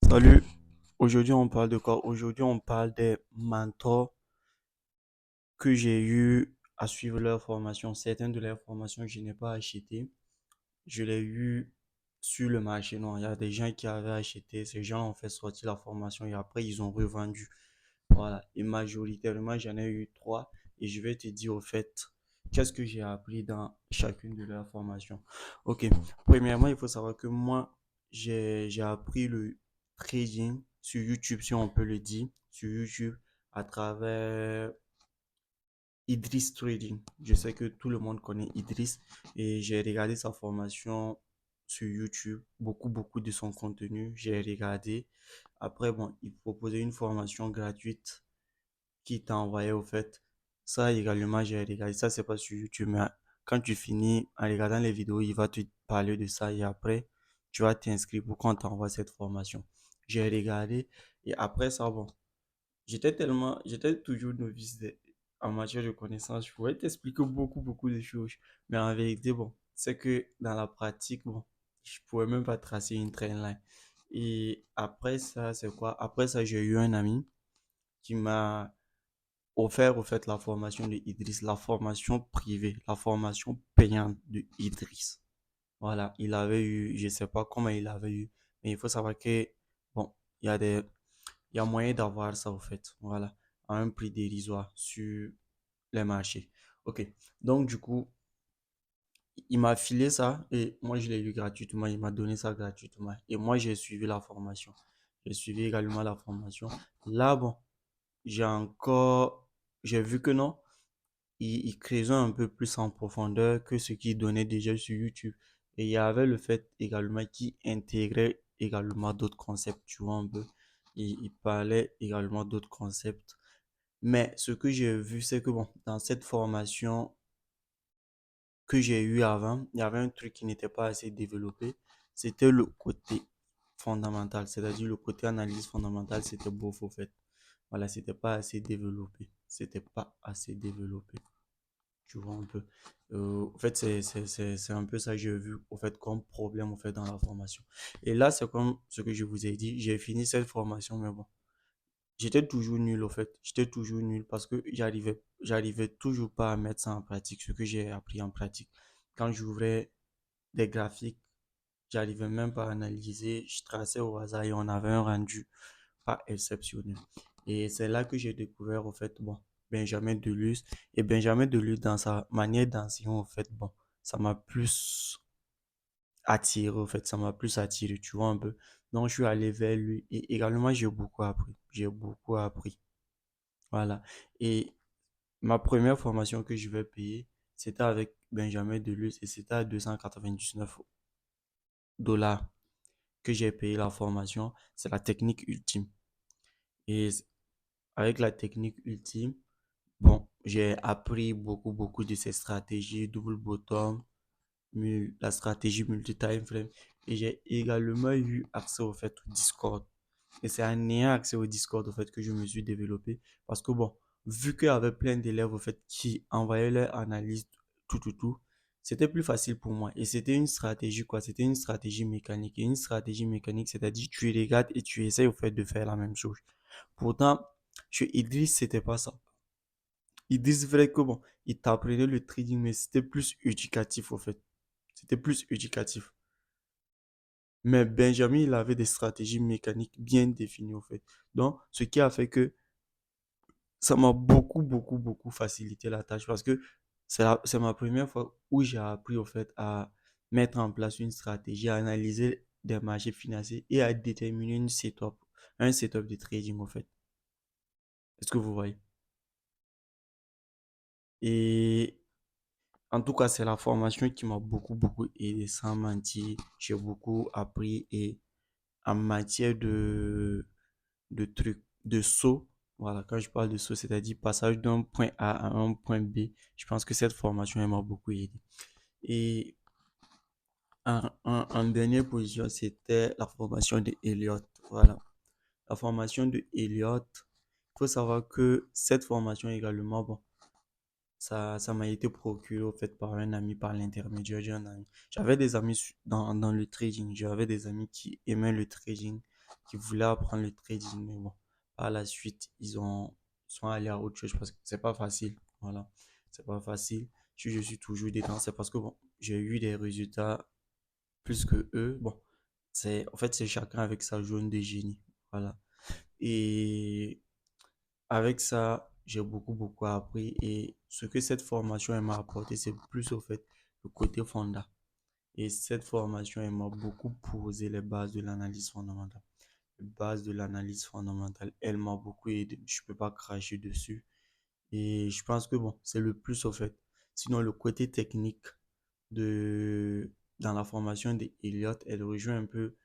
Salut, aujourd'hui on parle de quoi? Aujourd'hui on parle des mentors que j'ai eu à suivre leur formation. Certaines de leurs formations je n'ai pas acheté. Je l'ai eu sur le marché noir. Il y a des gens qui avaient acheté, ces gens ont fait sortir la formation et après ils ont revendu. Voilà, et majoritairement j'en ai eu trois et je vais te dire au fait qu'est-ce que j'ai appris dans chacune de leurs formations. Ok, premièrement il faut savoir que moi j'ai appris le trading sur YouTube, si on peut le dire, sur YouTube à travers Idriss Trading. Je sais que tout le monde connaît Idriss et j'ai regardé sa formation sur YouTube, beaucoup de son contenu, j'ai regardé. Après, bon, il proposait une formation gratuite qui t'a envoyé au fait. Ça également, j'ai regardé. Ça, c'est pas sur YouTube, mais quand tu finis en regardant les vidéos, il va te parler de ça et après, tu vas t'inscrire pour qu'on t'envoie cette formation. J'ai regardé et après ça, bon, j'étais toujours novice en matière de connaissances. Je pouvais t'expliquer beaucoup de choses, mais en vérité, bon, c'est que dans la pratique, bon, je pouvais même pas tracer une trendline. Et après ça, c'est quoi? Après ça, j'ai eu un ami qui m'a offert au fait la formation de Idriss, la formation privée, la formation payante de Idriss. Voilà, il avait eu, je sais pas comment il avait eu, mais il faut savoir que, bon, il y a des, il y a moyen d'avoir ça au fait, voilà, à un prix dérisoire sur les marchés. Ok, donc du coup, il m'a filé ça et moi je l'ai eu gratuitement, il m'a donné ça gratuitement et moi j'ai suivi la formation. J'ai suivi également la formation. Là, bon, j'ai encore, j'ai vu que non, il creusait un peu plus en profondeur que ce qu'il donnait déjà sur YouTube. Et il y avait le fait également qu'il intégrait également d'autres concepts, tu vois un peu. Il parlait également d'autres concepts. Mais ce que j'ai vu, c'est que bon, dans cette formation que j'ai eue avant, il y avait un truc qui n'était pas assez développé. C'était le côté fondamental, c'est-à-dire le côté analyse fondamentale, c'était beau, au fait. Voilà, c'était pas assez développé. C'était pas assez développé. Tu vois un peu. En fait, c'est un peu ça que j'ai vu, au fait, comme problème, au fait, dans la formation. Et là, c'est comme ce que je vous ai dit, j'ai fini cette formation, mais bon, j'étais toujours nul, au fait. J'étais toujours nul parce que j'arrivais toujours pas à mettre ça en pratique, ce que j'ai appris en pratique. Quand j'ouvrais des graphiques, j'arrivais même pas à analyser, je traçais au hasard et on avait un rendu pas exceptionnel. Et c'est là que j'ai découvert, au fait, bon, Benjamin Deleuze. Et Benjamin Deleuze, dans sa manière d'enseigner, au fait, bon, ça m'a plus attiré, au fait, ça m'a plus attiré, tu vois un peu. Donc, je suis allé vers lui et également, j'ai beaucoup appris. J'ai beaucoup appris. Voilà. Et ma première formation que je vais payer, c'était avec Benjamin Deleuze et c'était à 299 $ que j'ai payé la formation. C'est la technique ultime. Et avec la technique ultime, bon, j'ai appris beaucoup de ces stratégies, double bottom, la stratégie multi-time frame. Et j'ai également eu accès au fait au Discord. Et c'est en ayant accès au Discord au fait que je me suis développé. Parce que bon, vu qu'il y avait plein d'élèves au fait qui envoyaient leur analyse tout, c'était plus facile pour moi. Et c'était une stratégie quoi, c'était une stratégie mécanique. Et une stratégie mécanique, c'est-à-dire tu regardes et tu essaies au fait de faire la même chose. Pourtant, chez Idriss, c'était pas ça. Ils disent vrai que bon, ils t'apprenaient le trading, mais c'était plus éducatif, au fait. C'était plus éducatif. Mais Benjamin, il avait des stratégies mécaniques bien définies, au fait. Donc, ce qui a fait que ça m'a beaucoup facilité la tâche parce que c'est ma première fois où j'ai appris, au fait, à mettre en place une stratégie, à analyser des marchés financiers et à déterminer un setup de trading, au fait. Est-ce que vous voyez? Et en tout cas, c'est la formation qui m'a beaucoup aidé sans mentir. J'ai beaucoup appris et en matière de trucs, de saut, voilà, quand je parle de saut, c'est-à-dire passage d'un point A à un point B, je pense que cette formation, elle m'a beaucoup aidé. Et en dernière position, c'était la formation de Elliott. Voilà, la formation de Elliott. Il faut savoir que cette formation également, bon, ça m'a été procuré au fait par un ami, par l'intermédiaire d'un ami. J'avais des amis dans le trading, j'avais des amis qui aimaient le trading qui voulaient apprendre le trading, mais bon, par la suite, ils sont allés à autre chose parce que c'est pas facile. Voilà, c'est pas facile. Si je suis toujours dedans, c'est parce que bon, j'ai eu des résultats plus que eux. Bon, en fait, c'est chacun avec sa zone de génie. Voilà. Et avec ça, j'ai beaucoup appris. Et ce que cette formation elle m'a apporté, c'est plus au fait le côté fonda. Et cette formation, elle m'a beaucoup posé les bases de l'analyse fondamentale. Les bases de l'analyse fondamentale, elle m'a beaucoup aidé. Je peux pas cracher dessus. Et je pense que bon, c'est le plus au fait. Sinon, le côté technique de, dans la formation d'Eliott, elle rejoint un peu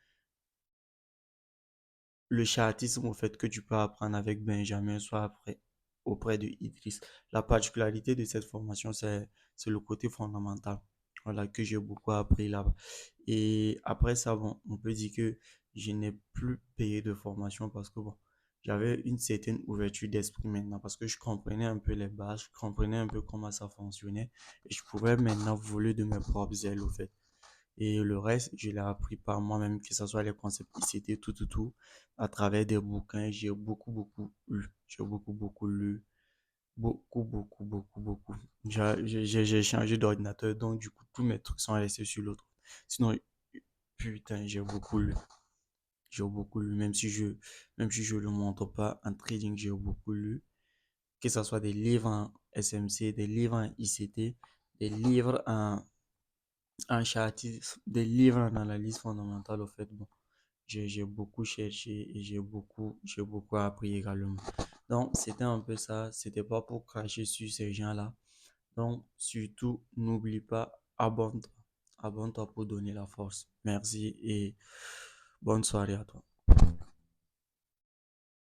le chartisme au fait que tu peux apprendre avec Benjamin, soit après, auprès de Idriss. La particularité de cette formation, c'est le côté fondamental. Voilà, que j'ai beaucoup appris là-bas. Et après ça, bon, on peut dire que je n'ai plus payé de formation parce que bon, j'avais une certaine ouverture d'esprit maintenant parce que je comprenais un peu les bases, je comprenais un peu comment ça fonctionnait et je pouvais maintenant voler de mes propres ailes au fait. Et le reste, je l'ai appris par moi-même, que ce soit les concepts ICT, tout, à travers des bouquins. J'ai beaucoup lu. J'ai beaucoup lu. Beaucoup. J'ai changé d'ordinateur, donc du coup, tous mes trucs sont restés sur l'autre. Sinon, putain, j'ai beaucoup lu. J'ai beaucoup lu, même si je le montre pas en trading, j'ai beaucoup lu. Que ce soit des livres en SMC, des livres en ICT, des livres en chartisme, des livres en analyse fondamentale, au fait, bon, j'ai beaucoup cherché et j'ai beaucoup appris également. Donc, c'était un peu ça. C'était pas pour cracher sur ces gens-là. Donc, surtout, n'oublie pas, abonne-toi. Abonne-toi pour donner la force. Merci et bonne soirée à toi.